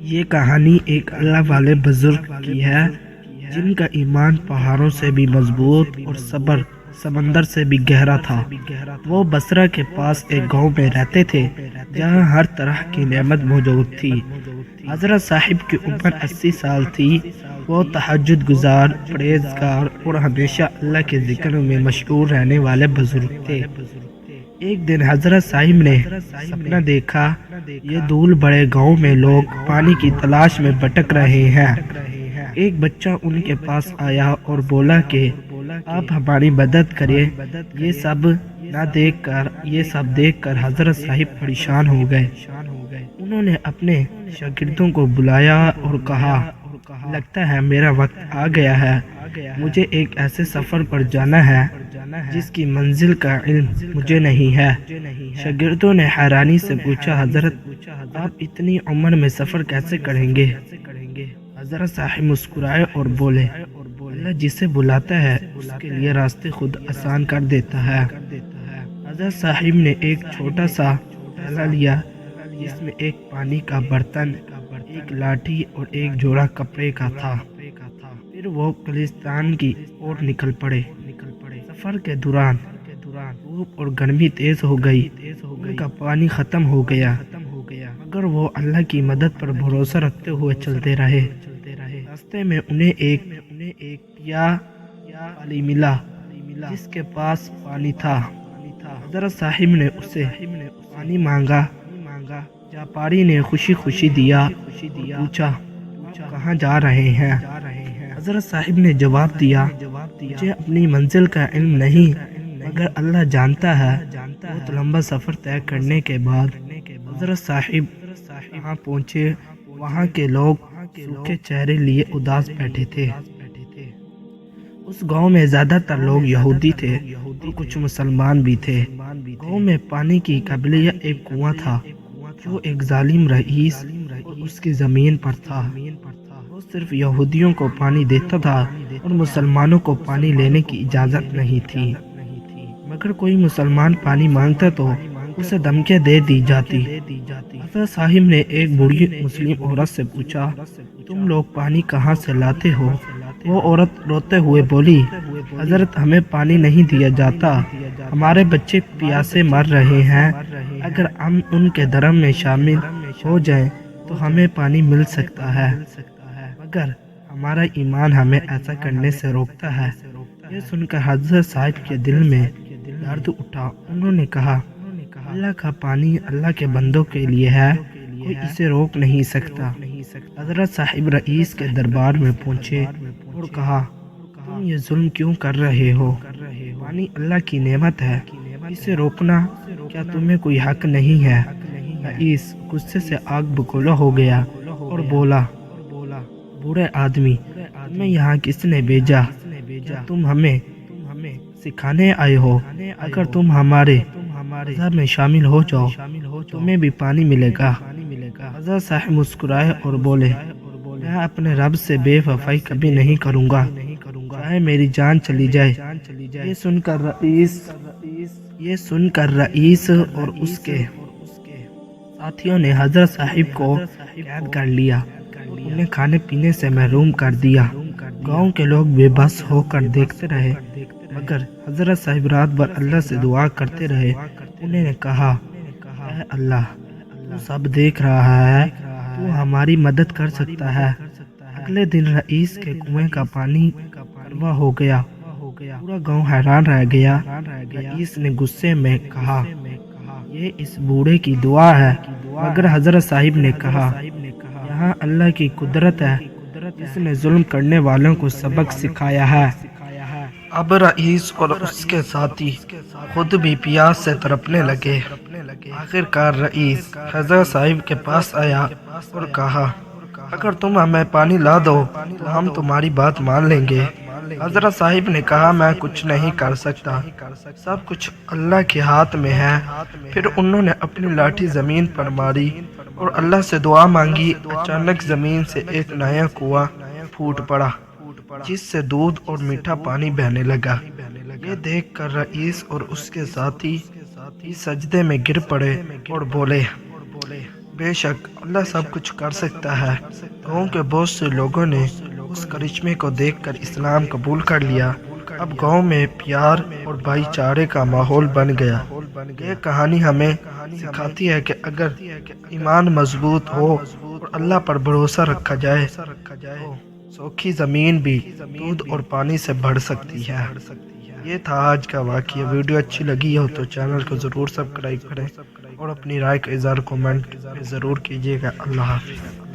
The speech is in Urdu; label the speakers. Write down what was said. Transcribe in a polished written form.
Speaker 1: یہ کہانی ایک اللہ والے بزرگ کی ہے جن کا ایمان پہاڑوں سے بھی مضبوط اور صبر سمندر سے بھی گہرا تھا۔ وہ بصرہ کے پاس ایک گاؤں میں رہتے تھے جہاں ہر طرح کی نعمت موجود تھی۔ حضرت صاحب کی عمر 80 سال تھی۔ وہ تہجد گزار، پرہیزگار اور ہمیشہ اللہ کے ذکر میں مشغول رہنے والے بزرگ تھے۔ ایک دن حضرت صاحب نے سپنا دیکھا، یہ دور بڑے گاؤں میں لوگ پانی کی تلاش میں بھٹک رہے ہیں۔ ایک بچہ ان کے پاس آیا اور بولا کہ آپ ہماری مدد کریں۔ یہ سب دیکھ کر حضرت صاحب پریشان ہو گئے۔ انہوں نے اپنے شاگردوں کو بلایا اور کہا، لگتا ہے میرا وقت آ گیا ہے، مجھے ایک ایسے سفر پر جانا ہے جس کی منزل کا علم مجھے نہیں ہے۔ شاگردوں نے حیرانی سے پوچھا، حضرت آپ اتنی عمر میں سفر کیسے کریں گے؟ حضرت صاحب مسکرائے اور بولے، اللہ جسے بلاتا ہے اس کے لیے راستے خود آسان کر دیتا ہے۔ حضرت صاحب نے ایک چھوٹا سا تھیلا لیا جس میں ایک پانی کا برتن، ایک لاٹھی اور ایک جوڑا کپڑے کا تھا۔ پھر وہ قبرستان کی اور نکل پڑے۔ سفر کے دوران دھوپ اور گرمی تیز ہو گئی، ان کا پانی ختم ہو گیا، مگر وہ اللہ کی مدد پر بھروسہ رکھتے ہوئے چلتے رہے۔ راستے میں انہیں ایک پالی ملا جس کے پاس پانی تھا۔ حضرت صاحب نے اسے پانی مانگا۔ جاپاری نے خوشی خوشی دیا۔ پوچھا، کہاں جا رہے ہیں؟ حضرت صاحب نے جواب دیا، مجھے اپنی منزل کا علم نہیں، مگر اللہ جانتا ہے۔ بہت لمبا سفر طے کرنے کے بعد حضرت صاحب وہاں پہنچے۔ وہاں کے لوگ سوکھے چہرے لیے اداس بیٹھے تھے۔ اس گاؤں میں زیادہ تر لوگ یہودی تھے اور کچھ مسلمان بھی تھے۔ گاؤں میں پانی کی قبلیہ ایک کنواں تھا جو ایک ظالم رئیس اور اس کی زمین پر تھا۔ وہ صرف یہودیوں کو پانی دیتا تھا اور مسلمانوں کو پانی لینے کی اجازت نہیں تھی۔ مگر کوئی مسلمان پانی مانگتا تو اسے دھمکیاں دے دی جاتی۔ حضرت صاحب نے ایک بوڑھی مسلم عورت سے پوچھا، تم لوگ پانی کہاں سے لاتے ہو؟ وہ عورت روتے ہوئے بولی، حضرت ہمیں پانی نہیں دیا جاتا، ہمارے بچے پیاسے مر رہے ہیں، اگر ہم ان کے دھرم میں شامل ہو جائیں تو ہمیں پانی مل سکتا ہے، مگر ہمارا ایمان ہمیں ایسا کرنے سے روکتا ہے۔ یہ سن کر حضرت صاحب کے دل میں درد اٹھا۔ انہوں نے کہا، اللہ کا پانی اللہ کے بندوں کے لیے ہے، کوئی اسے روک نہیں سکتا۔ حضرت صاحب رئیس کے دربار میں پہنچے اور کہا، تم یہ ظلم کیوں کر رہے ہو؟ پانی اللہ کی نعمت ہے، اسے روکنا کیا تمہیں کوئی حق نہیں ہے؟ رئیس غصے سے آگ بگولا ہو گیا اور بولا، بوڑھے آدمی، تمہیں یہاں کس نے بھیجا؟ کیا تم ہمیں سکھانے آئے ہو؟ اگر تم ہمارے مذہب میں شامل ہو جاؤ تمہیں بھی پانی ملے گا۔ حضرت صاحب مسکرائے اور بولے، میں اپنے رب سے بے وفائی کبھی نہیں کروں گا، چاہے میری جان چلی جائے۔ یہ سن کر رئیس اور اس کے ساتھیوں نے حضرت صاحب کو قید کر لیا اور انہیں کھانے پینے سے محروم کر دیا۔ گاؤں کے لوگ بے بس ہو کر دیکھتے رہے، مگر حضرت صاحب رات بھر اللہ سے دعا کرتے رہے۔ انہوں نے کہا، اے اللہ، تو سب دیکھ رہا ہے، تو ہماری مدد کر سکتا ہے۔ اگلے دن رئیس کے کنویں کا پانی کڑوا ہو گیا۔ پورا گاؤں حیران رہ گیا۔ رئیس نے غصے میں کہا، یہ اس بوڑھے کی دعا ہے، مگر حضرت صاحب نے کہا، یہاں اللہ کی قدرت ہے، جس نے ظلم کرنے والوں کو سبق سکھایا ہے۔ اب رئیس اور اس کے ساتھی خود بھی پیاس سے تڑپنے لگے۔ آخر کار رئیس حضرت صاحب کے پاس آیا اور کہا، اگر تم ہمیں پانی لا دو تو ہم تمہاری بات مان لیں گے۔ حضرت صاحب نے کہا، میں کچھ نہیں کر سکتا، سب کچھ اللہ کے ہاتھ میں ہے۔ پھر انہوں نے اپنی لاٹھی زمین پر ماری اور اللہ سے دعا مانگی۔ اچانک زمین سے ایک نیا کنواں پھوٹ پڑا جس سے دودھ اور میٹھا پانی بہنے لگا۔ یہ دیکھ کر رئیس اور اس کے ساتھی سجدے میں گر پڑے اور بولے، بے شک اللہ سب کچھ کر سکتا ہے۔ گاؤں کے بہت سے لوگوں نے اس کرشمے کو دیکھ کر اسلام قبول کر لیا۔ اب گاؤں میں پیار اور بھائی چارے کا ماحول بن گیا۔ یہ کہانی ہمیں سکھاتی ہے کہ اگر ایمان مضبوط ہو اور اللہ پر بھروسہ رکھا جائے تو سوکھی زمین بھی دودھ اور پانی سے بڑھ سکتی ہے۔ یہ تھا آج کا واقعہ۔ ویڈیو اچھی لگی ہو تو چینل کو ضرور سبسکرائب کریں اور اپنی رائے کا اظہار کمنٹ میں ضرور کیجیے گا۔ اللہ حافظ۔